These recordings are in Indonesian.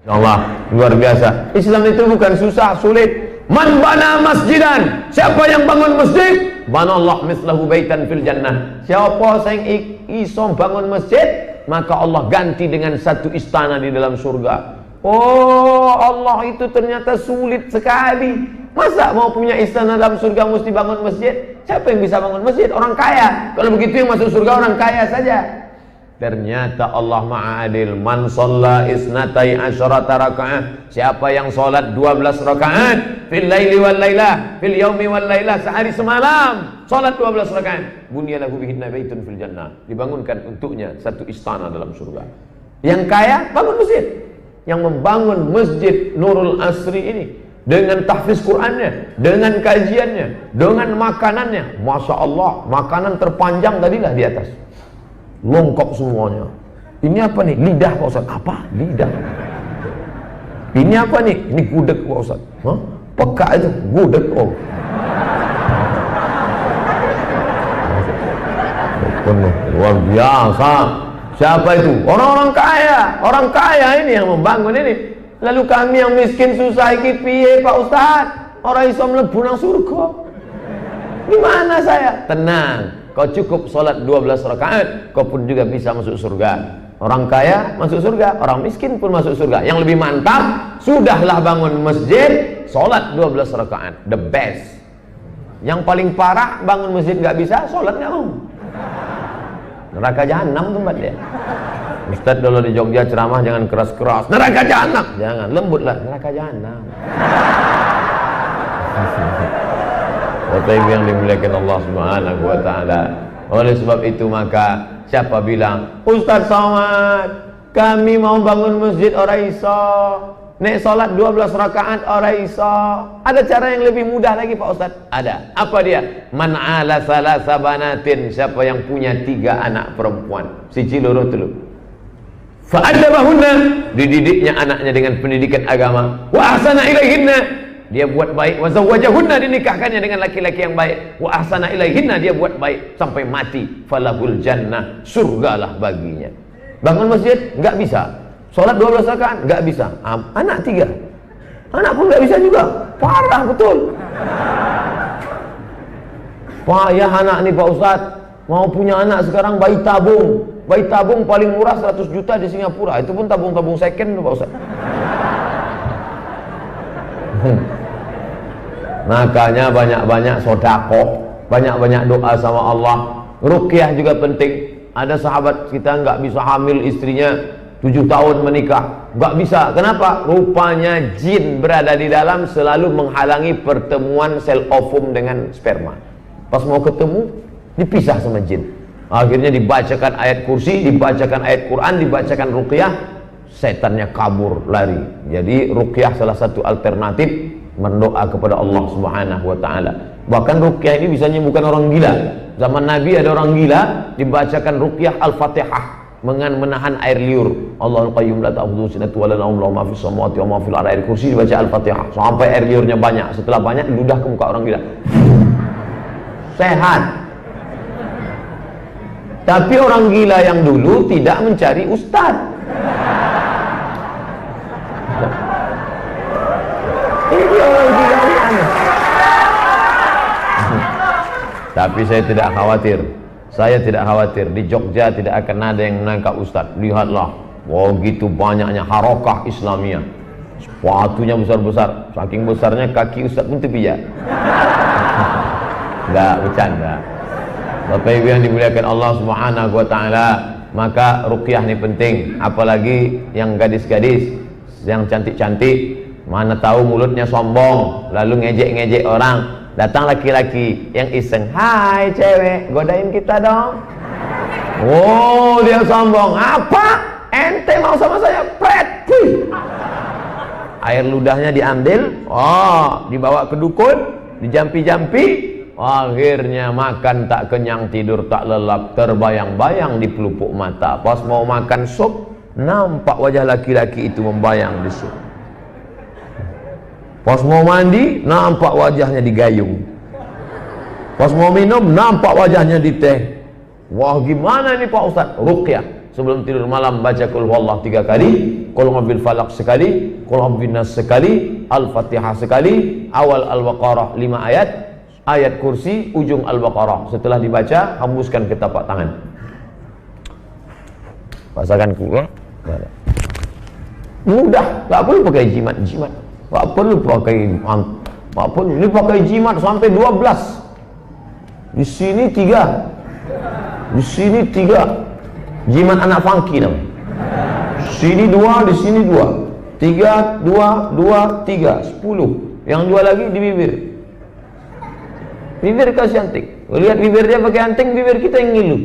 Allah, luar biasa. Islam itu bukan susah, sulit. Man bana masjidan, siapa yang bangun masjid, banallahu mislahu baitan fil jannah. Siapa yang iso bangun masjid, maka Allah ganti dengan satu istana di dalam surga. Oh, Allah itu ternyata sulit sekali. Masa mau punya istana dalam surga mesti bangun masjid? Siapa yang bisa bangun masjid? Orang kaya. Kalau begitu yang masuk surga orang kaya saja. Ternyata Allah Maha Adil. Man shalla isnatai asyarata rakaat, siapa yang salat 12 rakaat fil laili wal lailah, fil yaumi wal lailah, sehari semalam salat 12 rakaat, bunyalahu bihinna baitun fil jannah, dibangunkan untuknya satu istana dalam surga. Yang kaya bangun masjid. Yang membangun masjid Nurul Asri ini dengan tahfiz Qur'annya, dengan kajiannya, dengan makanannya, Masya Allah, makanan terpanjang tadilah di atas, lengkap semuanya. Ini apa nih? Lidah Pak Ustaz. Apa? Lidah. Ini apa nih? Ini gudeg Pak Ustaz. Hah? Peka itu gudeg. Oh, penuh, luar biasa. Siapa itu? Orang-orang kaya. Orang kaya ini yang membangun ini. Lalu kami yang miskin susah iki piye Pak Ustaz? Orang iso mlebu nang surga. Gimana saya? Tenang. Kau cukup sholat 12 rakaat, kau pun juga bisa masuk surga. Orang kaya masuk surga, orang miskin pun masuk surga. Yang lebih mantap, sudahlah bangun masjid, sholat 12 rakaat, the best. Yang paling parah, bangun masjid nggak bisa, sholat nggak mau. Neraka jahanam tempat dia. Ustaz dulu di Jogja ceramah jangan keras-keras. Neraka jahanam, jangan, lembutlah. Neraka jahanam. Bapak Ibu yang dimuliakan Allah Subhanahu wa taala. Oleh sebab itu maka siapa bilang, Ustaz Somad, kami mau bangun masjid orang iso, nek salat 12 rakaat orang iso. Ada cara yang lebih mudah lagi Pak Ustaz? Ada. Apa dia? Man ala salasa banatin, siapa yang punya 3 anak perempuan, siji loro telu. Fa adabahunna, dididiknya anaknya dengan pendidikan agama. Wa ahsana ilaihinna, dia buat baik. Wa zawwajahunna, dinikahkannya dengan laki-laki yang baik. Wa ahsana ilaihinna, dia buat baik sampai mati. Falahul jannah, surgalah baginya. Bangun masjid enggak bisa. Salat 12 rakaat enggak bisa. Anak 3. Anak pun enggak bisa juga. Parah betul. Payah anak nih Pak Ustaz. Mau punya anak sekarang bayi tabung. Bayi tabung paling murah 100 juta di Singapura. Itu pun tabung-tabung second Pak Ustaz. Makanya banyak-banyak sodakoh, banyak-banyak doa sama Allah. Ruqyah juga penting. Ada sahabat kita nggak bisa hamil, istrinya 7 tahun menikah, nggak bisa. Kenapa? Rupanya jin berada di dalam, selalu menghalangi pertemuan sel ovum dengan sperma. Pas mau ketemu, dipisah sama jin. Akhirnya dibacakan ayat kursi, dibacakan ayat Quran, dibacakan ruqyah, setannya kabur lari. Jadi ruqyah salah satu alternatif berdoa kepada Allah Subhanahu wa taala. Bahkan ruqyah ini bisa menyembuhkan orang gila. Zaman Nabi ada orang gila, dibacakan ruqyah Al-Fatihah dengan menahan air liur. Allahul Qayyum la ta'khudhuhu sinatun wa la nawm, lahu ma fis samawati wa ma fil ardi. Air kursi dibaca Al-Fatihah sampai air liurnya banyak. Setelah banyak diludah ke muka orang gila. Sehat. Tapi orang gila yang dulu tidak mencari ustaz. Tapi saya tidak khawatir. Saya tidak khawatir. Di Jogja tidak akan ada yang menangkap ustaz. Lihatlah, wow gitu banyaknya harokah Islamiyah. Sepatunya besar-besar. Saking besarnya kaki ustaz pun terpijak. Enggak, bercanda. Bapak Ibu yang dimuliakan Allah Subhanahu wa taala, maka ruqyah ini penting. Apalagi yang gadis-gadis, yang cantik-cantik, mana tahu mulutnya sombong, lalu ngejek-ngejek orang. Datang laki-laki yang iseng, hai cewek, godain kita dong. Oh, dia sombong. Apa? Ente mau sama saya? Pret. Air ludahnya diambil, oh, dibawa ke dukun, dijampi-jampi. Akhirnya makan tak kenyang, tidur tak lelap, terbayang-bayang di pelupuk mata. Pas mau makan sup, nampak wajah laki-laki itu membayang di sup. Pas mau mandi, nampak wajahnya di gayung. Pas mau minum, nampak wajahnya di teh. Wah, gimana ini Pak Ustaz? Ruqyah. Sebelum tidur malam baca qul huwallahu 3 kali, qul a'udzu falaq sekali, qul a'udzu binnas sekali, Al-Fatihah sekali, awal Al-Baqarah 5 ayat, ayat kursi ujung Al-Baqarah. Setelah dibaca, hembuskan ke tapak tangan. Pasakan keluar. Mudah, tak perlu pakai jimat, tak perlu pakai jimat sampai 12. Di sini 3, di sini 3. Jimat anak funky namanya. Sini 2, di sini 2. 3, 2, 2, 3, 10. Yang 2 lagi di bibir. Bibir kasih anting. Lihat bibir dia pakai anting, bibir kita yang ngilu.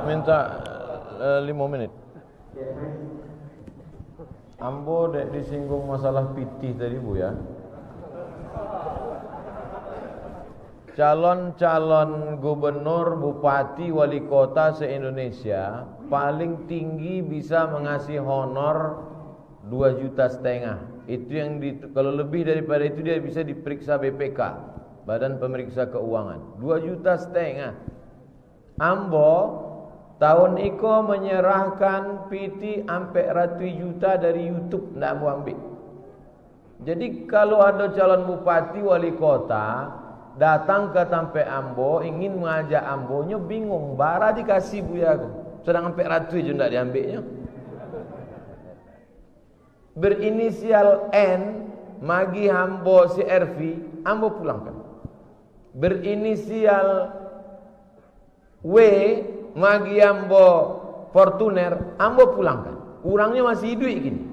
Minta 5 menit. Ambo dek disinggung masalah pitih tadi Bu ya. Calon-calon gubernur, bupati, wali kota se-Indonesia paling tinggi bisa mengasih honor 2,5 juta. Itu yang kalau lebih daripada itu dia bisa diperiksa BPK, Badan Pemeriksa Keuangan. 2,5 juta. Ambo tahun iko menyerahkan PT sampai ratus juta dari YouTube, ndak mau ambil. Jadi kalau ada calon bupati wali kota datang ke Tampe Ambo ingin mengajak Ambonyo, bingung, bara dikasih buya aku. Sedang sampai ratus je ndak diambilnya. Berinisial N, magi Ambo CRV, Ambo pulangkan. Berinisial W, magi Ambo Fortuner, Ambo pulangkan. Kurangnya masih hidup gini.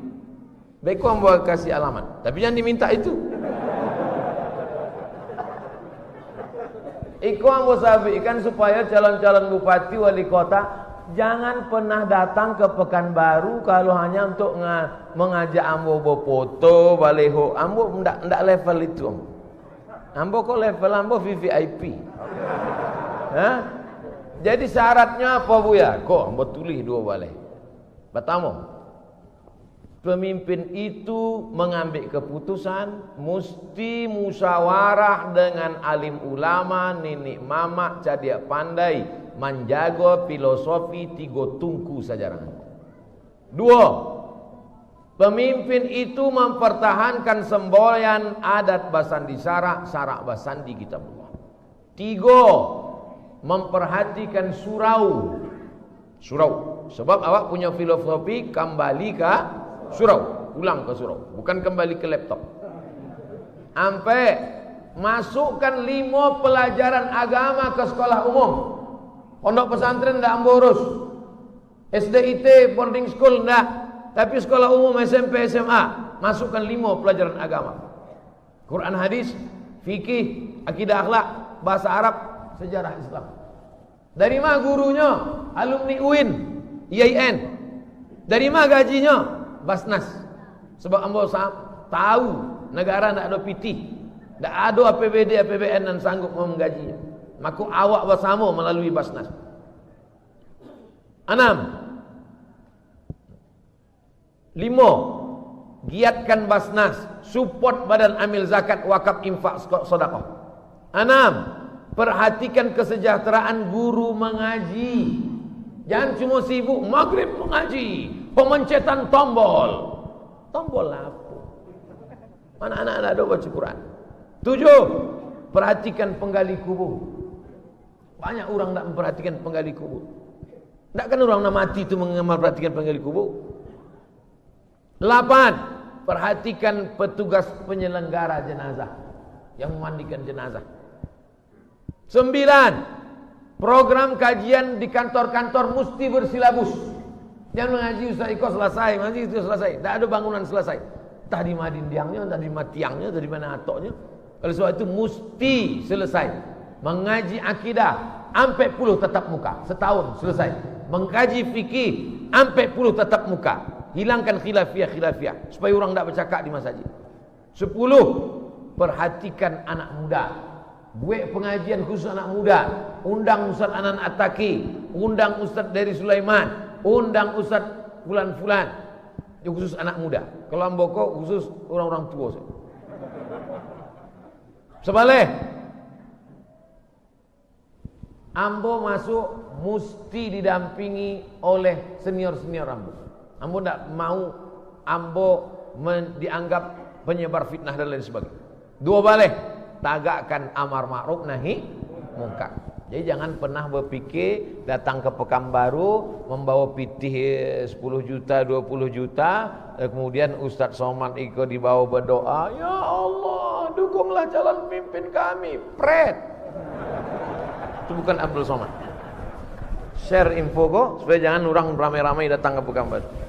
Baik Ambo kasih alamat, tapi jangan diminta itu. Iko Ambo sabikan supaya calon-calon bupati wali kota jangan pernah datang ke Pekanbaru kalau hanya untuk mengajak Ambo foto baleho. Ambo ndak level itu. Ambo kok level Ambo VVIP. Hah? Jadi syaratnya apa Bu ya? Kok Ambo tulis 2 balai. Pertama, pemimpin itu mengambil keputusan mesti musyawarah dengan alim ulama, nenek mama, cadia pandai, menjaga filosofi 3 tungku sajarangan. 2, pemimpin itu mempertahankan semboyan adat basandi sarak basandi kitabullah. 3, memperhatikan surau. Sebab awak punya filosofi kembali ke surau, pulang ke surau, bukan kembali ke laptop. Sampai masukkan 5 pelajaran agama ke sekolah umum. Pondok pesantren ndak urus. SDIT boarding school ndak, tapi sekolah umum SMP SMA masukkan 5 pelajaran agama. Quran hadis, fikih, akidah akhlak, bahasa Arab, sejarah Islam. Dari mana gurunya? Alumni UIN, IAIN. Dari mana gajinya? Basnas. Sebab Ambo tahu negara tidak ada PT, tidak ada APBD, APBN dan sanggup menggajinya. Maka awak bersama melalui Basnas. 6, 5, giatkan Basnas, support badan amil zakat, wakaf, infak, sedekah. 6, perhatikan kesejahteraan guru mengaji. Jangan cuma sibuk maghrib mengaji, pemencetan tombol. Tombol apa? Mana anak-anak ada baca Quran. 7, perhatikan penggali kubur. Banyak orang tak memperhatikan penggali kubur. Tak kan orang nak mati itu memperhatikan penggali kubur. 8, perhatikan petugas penyelenggara jenazah yang memandikan jenazah. 9, program kajian di kantor-kantor mesti bersilabus. Jangan mengaji Ustaz Iko selesai, mengaji itu selesai. Tak ada bangunan selesai. Entah di madindiangnya, entah di matiangnya, entah di mana atoknya. Oleh sebab itu mesti selesai. Mengaji akidah sampai 10 tetap muka, setahun selesai. Mengkaji fikih sampai 10 tetap muka. Hilangkan khilafiyah supaya orang tak bercakap di masjid. 10, perhatikan anak muda. Buat pengajian khusus anak muda. Undang Ustaz Anan At-Taki, undang Ustaz dari Sulaiman, undang Ustaz fulan-fulan. Itu khusus anak muda. Kalau amboko khusus orang-orang tua. Sebalik. Ambo masuk mesti didampingi oleh senior-senior ambo. Ambo tidak mau ambo dianggap penyebar fitnah dan lain sebagainya. Dua balik, tagakkan amar ma'ruf nahi munkar. Jadi jangan pernah berpikir datang ke Pekanbaru membawa pitih 10 juta, 20 juta, kemudian Ustadz Somad ikut dibawa berdoa, ya Allah dukunglah calon pimpin kami. Pret. Itu bukan Abdul Somad. Share info kok supaya jangan orang ramai-ramai datang ke Pekanbaru.